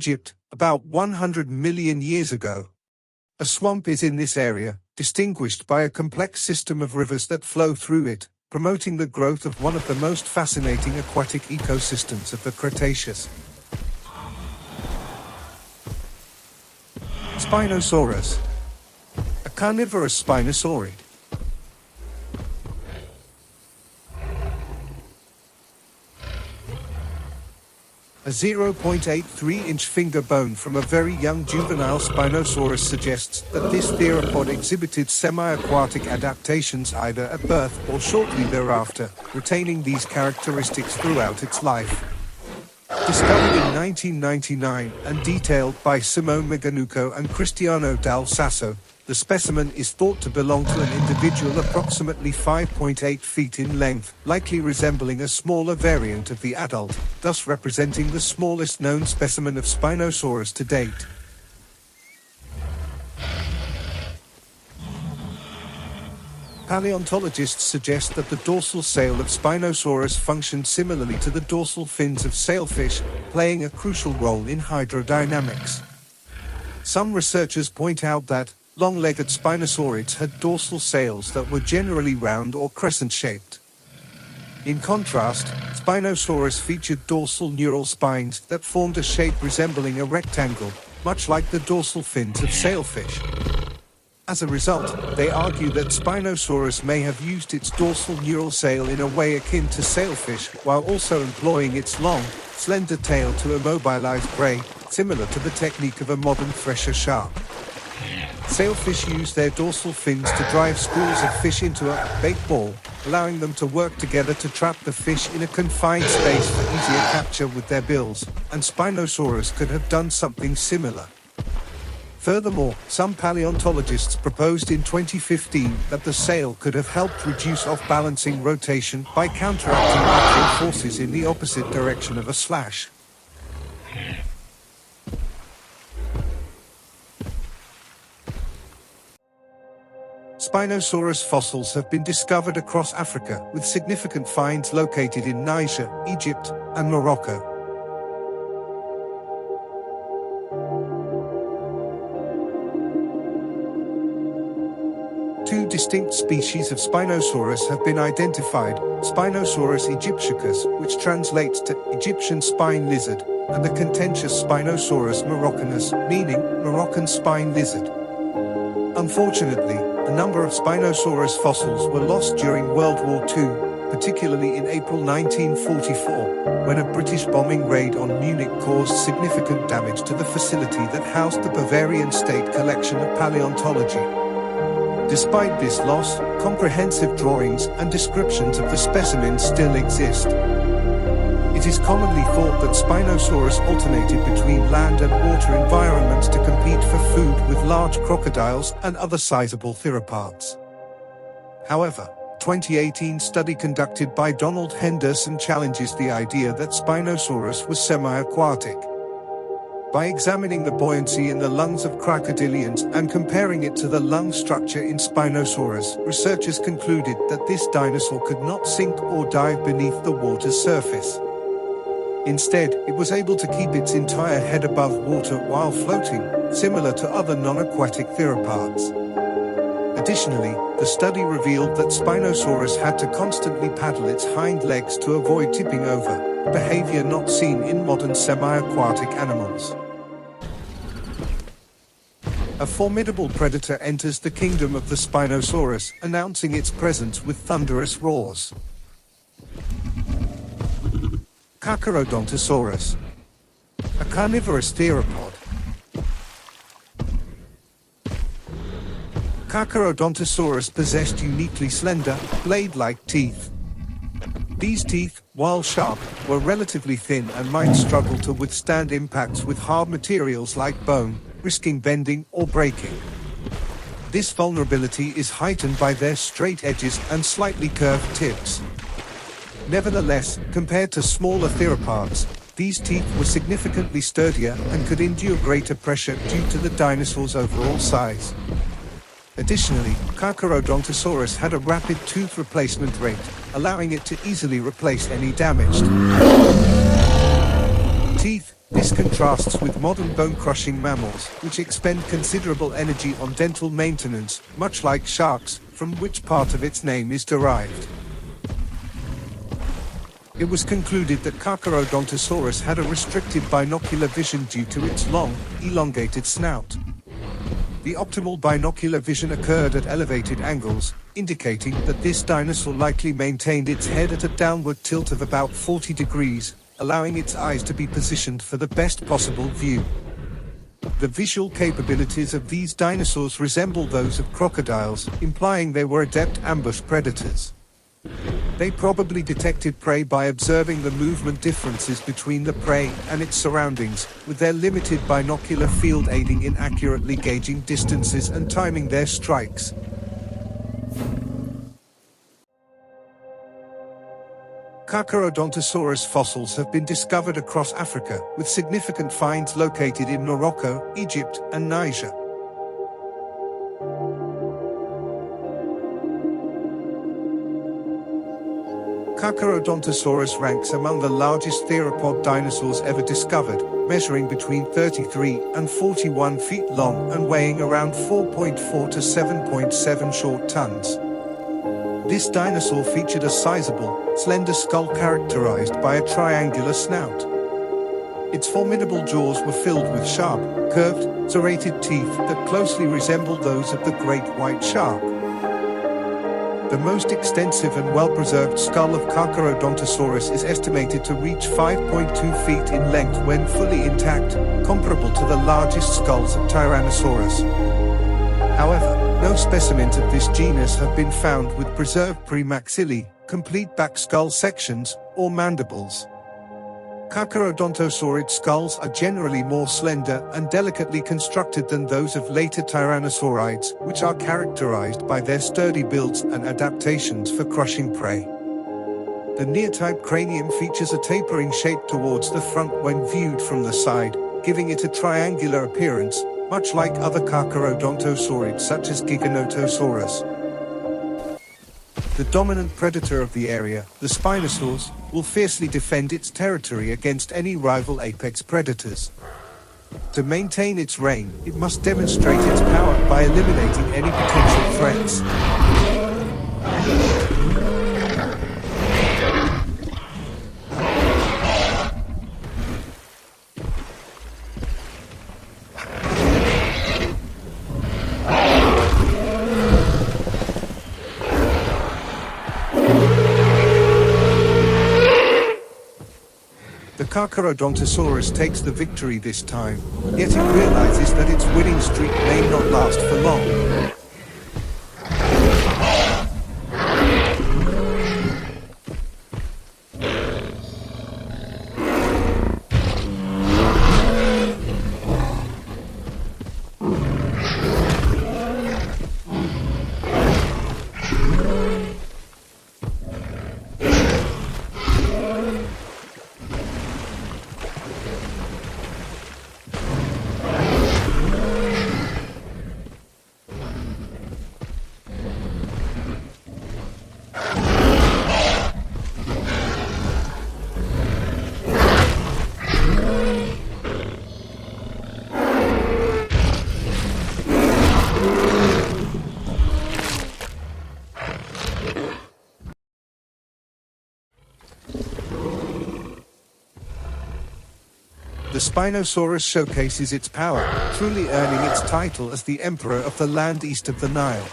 Egypt, about 100 million years ago. A swamp is in this area, distinguished by a complex system of rivers that flow through it, promoting the growth of one of the most fascinating aquatic ecosystems of the Cretaceous. Spinosaurus, a carnivorous spinosaurid. A 0.83-inch finger bone from a very young juvenile Spinosaurus suggests that this theropod exhibited semi-aquatic adaptations either at birth or shortly thereafter, retaining these characteristics throughout its life. Discovered in 1999 and detailed by Simone Meganuco and Cristiano Dal Sasso, the specimen is thought to belong to an individual approximately 5.8 feet in length, likely resembling a smaller variant of the adult, thus representing the smallest known specimen of Spinosaurus to date. Paleontologists suggest that the dorsal sail of Spinosaurus functioned similarly to the dorsal fins of sailfish, playing a crucial role in hydrodynamics. Some researchers point out that long-legged spinosaurids had dorsal sails that were generally round or crescent-shaped. In contrast, Spinosaurus featured dorsal neural spines that formed a shape resembling a rectangle, much like the dorsal fins of sailfish. As a result, they argue that Spinosaurus may have used its dorsal neural sail in a way akin to sailfish, while also employing its long, slender tail to immobilize prey, similar to the technique of a modern thresher shark. Sailfish use their dorsal fins to drive schools of fish into a bait ball, allowing them to work together to trap the fish in a confined space for easier capture with their bills, and Spinosaurus could have done something similar. Furthermore, some paleontologists proposed in 2015 that the sail could have helped reduce off-balancing rotation by counteracting lateral forces in the opposite direction of a slash. Spinosaurus fossils have been discovered across Africa, with significant finds located in Niger, Egypt, and Morocco. Two distinct species of Spinosaurus have been identified, Spinosaurus aegyptiacus, which translates to Egyptian spine lizard, and the contentious Spinosaurus moroccanus, meaning Moroccan spine lizard. Unfortunately, a number of Spinosaurus fossils were lost during World War II, particularly in April 1944, when a British bombing raid on Munich caused significant damage to the facility that housed the Bavarian State Collection of Paleontology. Despite this loss, comprehensive drawings and descriptions of the specimens still exist. It is commonly thought that Spinosaurus alternated between land and water environments to compete for food with large crocodiles and other sizable theropods. However, a 2018 study conducted by Donald Henderson challenges the idea that Spinosaurus was semi-aquatic. By examining the buoyancy in the lungs of crocodilians and comparing it to the lung structure in Spinosaurus, researchers concluded that this dinosaur could not sink or dive beneath the water's surface. Instead, it was able to keep its entire head above water while floating, similar to other non-aquatic theropods. Additionally, the study revealed that Spinosaurus had to constantly paddle its hind legs to avoid tipping over, behavior not seen in modern semi-aquatic animals. A formidable predator enters the kingdom of the Spinosaurus, announcing its presence with thunderous roars. Carcharodontosaurus, a carnivorous theropod. Carcharodontosaurus possessed uniquely slender, blade-like teeth. These teeth, while sharp, were relatively thin and might struggle to withstand impacts with hard materials like bone, risking bending or breaking. This vulnerability is heightened by their straight edges and slightly curved tips. Nevertheless, compared to smaller theropods, these teeth were significantly sturdier and could endure greater pressure due to the dinosaur's overall size. Additionally, Carcharodontosaurus had a rapid tooth replacement rate, allowing it to easily replace any damaged teeth, this contrasts with modern bone-crushing mammals, which expend considerable energy on dental maintenance, much like sharks, from which part of its name is derived. It was concluded that Carcharodontosaurus had a restricted binocular vision due to its long, elongated snout. The optimal binocular vision occurred at elevated angles, indicating that this dinosaur likely maintained its head at a downward tilt of about 40 degrees, allowing its eyes to be positioned for the best possible view. The visual capabilities of these dinosaurs resemble those of crocodiles, implying they were adept ambush predators. They probably detected prey by observing the movement differences between the prey and its surroundings, with their limited binocular field aiding in accurately gauging distances and timing their strikes. Carcharodontosaurus fossils have been discovered across Africa, with significant finds located in Morocco, Egypt, and Niger. Carcharodontosaurus ranks among the largest theropod dinosaurs ever discovered, measuring between 33 and 41 feet long and weighing around 4.4 to 7.7 short tons. This dinosaur featured a sizable, slender skull characterized by a triangular snout. Its formidable jaws were filled with sharp, curved, serrated teeth that closely resembled those of the great white shark. The most extensive and well-preserved skull of Carcharodontosaurus is estimated to reach 5.2 feet in length when fully intact, comparable to the largest skulls of Tyrannosaurus. However, no specimens of this genus have been found with preserved premaxilli, complete back skull sections, or mandibles. Carcharodontosaurid skulls are generally more slender and delicately constructed than those of later tyrannosaurids, which are characterized by their sturdy builds and adaptations for crushing prey. The near-type cranium features a tapering shape towards the front when viewed from the side, giving it a triangular appearance, much like other Carcharodontosaurids such as Giganotosaurus. The dominant predator of the area, the Spinosaurus, will fiercely defend its territory against any rival apex predators. To maintain its reign, it must demonstrate its power by eliminating any potential threats. Carcharodontosaurus takes the victory this time, yet it realizes that its winning streak may not last for long. The Spinosaurus showcases its power, truly earning its title as the emperor of the land east of the Nile.